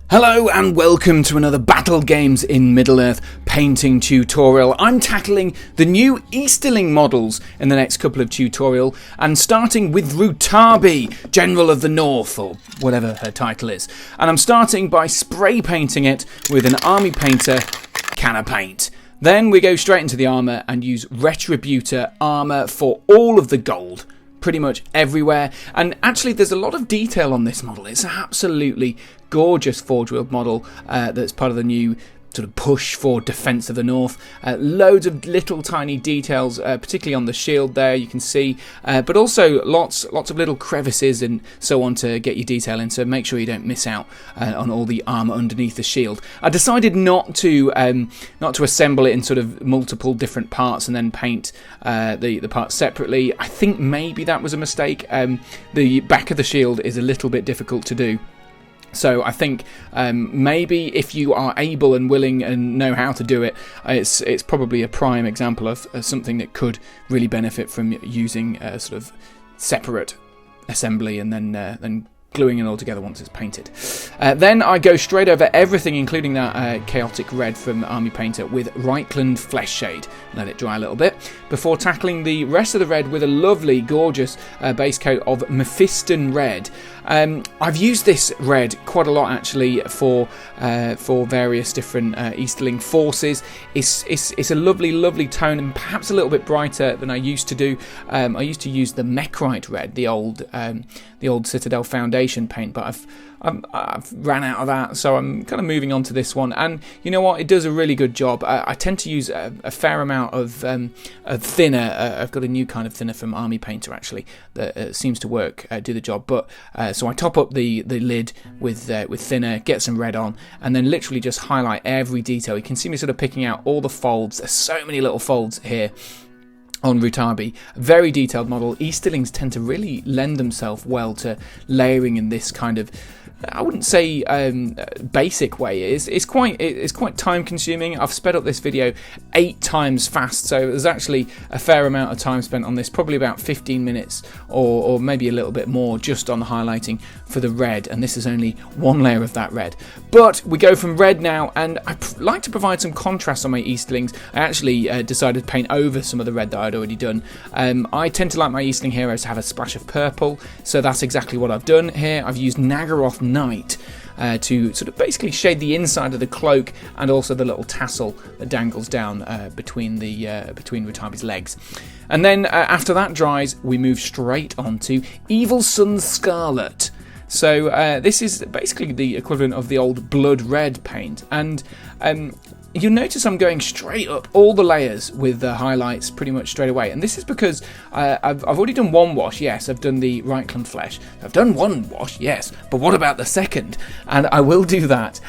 Hello and welcome to another Battle Games in Middle-earth painting tutorial. I'm tackling the new Easterling models in the next couple of tutorials, and starting with Rutabi, General of the North, or whatever her title is. And I'm starting by spray painting it with an Army Painter can of paint. Then we go straight into the armour and use Retributor armour for all of the gold. Pretty much everywhere, and actually there's a lot of detail on this model. It's an absolutely gorgeous Forge World model that's part of the new sort of push for Defence of the North. Loads of little tiny details, particularly on the shield there, you can see, but also lots of little crevices and so on to get your detail in, so make sure you don't miss out on all the armour underneath the shield. I decided not to assemble it in sort of multiple different parts and then paint the parts separately. I think maybe that was a mistake. The back of the shield is a little bit difficult to do. So I think maybe if you are able and willing and know how to do it, it's probably a prime example of something that could really benefit from using a sort of separate assembly and then gluing it all together once it's painted. Then I go straight over everything, including that chaotic red from Army Painter, with Reichland Flesh Shade. Let it dry a little bit before tackling the rest of the red with a lovely, gorgeous base coat of Mephiston Red. I've used this red quite a lot actually for various different Easterling forces. It's a lovely tone, and perhaps a little bit brighter than I used to do. I used to use the Mechrite Red, the old Citadel Foundation paint, but I've ran out of that, so I'm kind of moving on to this one. And you know what? It does a really good job. I tend to use a fair amount of thinner. I've got a new kind of thinner from Army Painter actually that seems to work, do the job. But so I top up the lid with thinner, get some red on, and then literally just highlight every detail. You can see me sort of picking out all the folds. There's so many little folds here on Rutabi. Very detailed model. Easterlings tend to really lend themselves well to layering in this kind of, I wouldn't say basic way. It's quite time consuming. I've sped up this video 8 times fast, so there's actually a fair amount of time spent on this, probably about 15 minutes or maybe a little bit more just on the highlighting for the red, and this is only one layer of that red. But we go from red now, and I like to provide some contrast on my Easterlings. I actually decided to paint over some of the red that I'd already done. I tend to like my Easterling heroes to have a splash of purple, so that's exactly what I've done here. I've used Nagaroth Knight to sort of basically shade the inside of the cloak and also the little tassel that dangles down between Rutabi's legs. And then after that dries, we move straight on to Evil Sun's Scarlet. So this is basically the equivalent of the old Blood Red paint, and you'll notice I'm going straight up all the layers with the highlights pretty much straight away, and this is because I've already done one wash. Yes, I've done the Reichland Flesh. I've done one wash, yes, but what about the second? And I will do that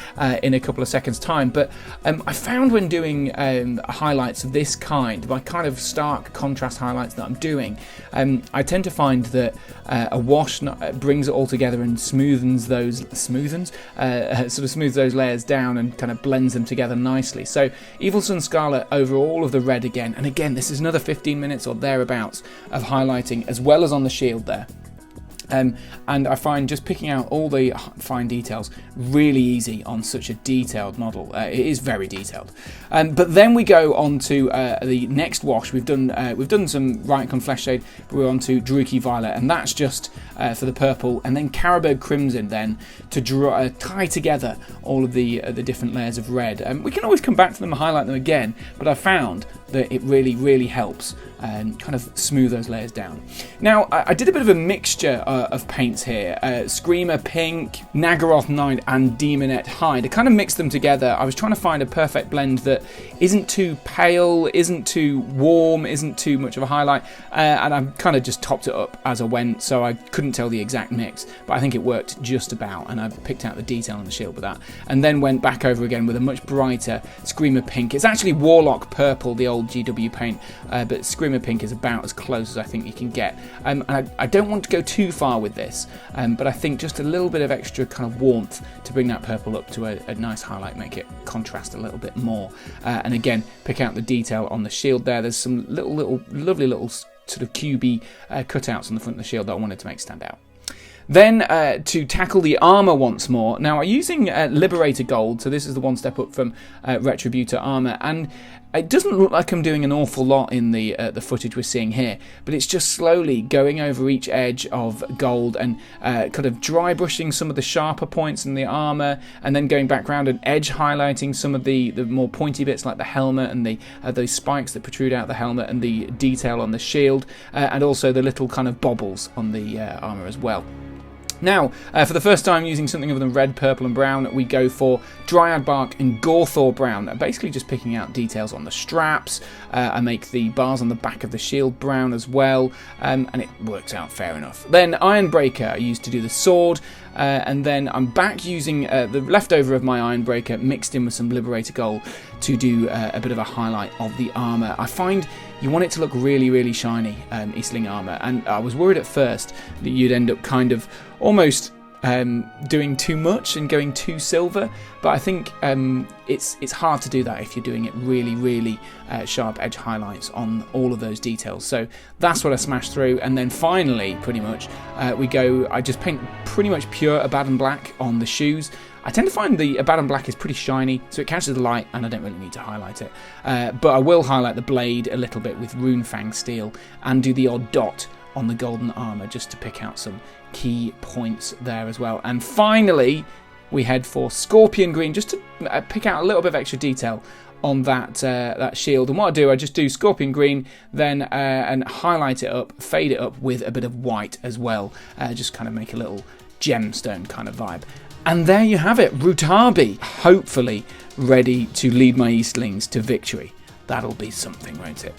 in a couple of seconds' time. But I found when doing highlights of this kind, my kind of stark contrast highlights that I'm doing, I tend to find that a wash brings it all together and smooths those layers down and kind of blends them together nicely. So Evil Sun Scarlet over all of the red again, and again this is another 15 minutes or thereabouts of highlighting as well as on the shield there. And I find just picking out all the fine details really easy on such a detailed model. It is very detailed. But then we go on to the next wash. We've done some Reichland Flesh Shade, but we're on to Druchii Violet, and that's just for the purple, and then Carroburg Crimson then to tie together all of the different layers of red. We can always come back to them and highlight them again, but I found that it really helps kind of smooth those layers down. Now I did a bit of a mixture of paints here, Screamer Pink, Nagaroth Knight and Demonette Hide. I kind of mixed them together. I was trying to find a perfect blend that isn't too pale, isn't too warm, isn't too much of a highlight, and I kind of just topped it up as I went, so I couldn't tell the exact mix, but I think it worked just about, and I picked out the detail on the shield with that, and then went back over again with a much brighter Screamer Pink. It's actually Warlock Purple, the old GW paint, but Screamer Pink is about as close as I think you can get. And I don't want to go too far with this, but I think just a little bit of extra kind of warmth to bring that purple up to a nice highlight, make it contrast a little bit more. And again, pick out the detail on the shield there. There's some lovely little sort of cubey cutouts on the front of the shield that I wanted to make stand out. Then to tackle the armour once more. Now I'm using Liberator Gold, so this is the one step up from Retributor Armour, and it doesn't look like I'm doing an awful lot in the footage we're seeing here, but it's just slowly going over each edge of gold and kind of dry brushing some of the sharper points in the armour, and then going back around and edge highlighting some of the more pointy bits like the helmet and those spikes that protrude out the helmet and the detail on the shield, and also the little kind of bobbles on the armour as well. Now, for the first time using something other than red, purple and brown, we go for Dryad Bark and Gawthor Brown, basically just picking out details on the straps. I make the bars on the back of the shield brown as well, and it works out fair enough. Then Ironbreaker I used to do the sword, and then I'm back using the leftover of my Ironbreaker mixed in with some Liberator Gold to do a bit of a highlight of the armour. I find you want it to look really, really shiny, Easterling armour, and I was worried at first that you'd end up kind of almost doing too much and going too silver, but I think it's hard to do that if you're doing it really, really sharp edge highlights on all of those details. So that's what I smashed through, and then finally, pretty much, I just paint pretty much pure Abaddon Black on the shoes. I tend to find the Abaddon Black is pretty shiny, so it catches the light and I don't really need to highlight it. But I will highlight the blade a little bit with Runefang Steel and do the odd dot on the golden armour just to pick out some key points there as well. And finally, we head for Scorpion Green just to pick out a little bit of extra detail on that shield. And what I do, I just do Scorpion Green, then and highlight it up, fade it up with a bit of white as well, just kind of make a little gemstone kind of vibe. And there you have it, Rutabi, hopefully ready to lead my Eastlings to victory. That'll be something, won't it?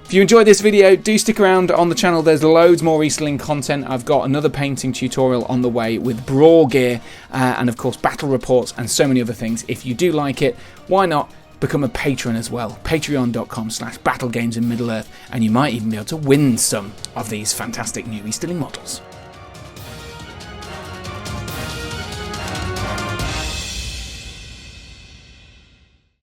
If you enjoyed this video, do stick around on the channel. There's loads more Easterling content. I've got another painting tutorial on the way with Brawl gear, and of course battle reports and so many other things. If you do like it, why not become a patron as well? Patreon.com/battlegames in Middle-earth, and you might even be able to win some of these fantastic new Easterling models.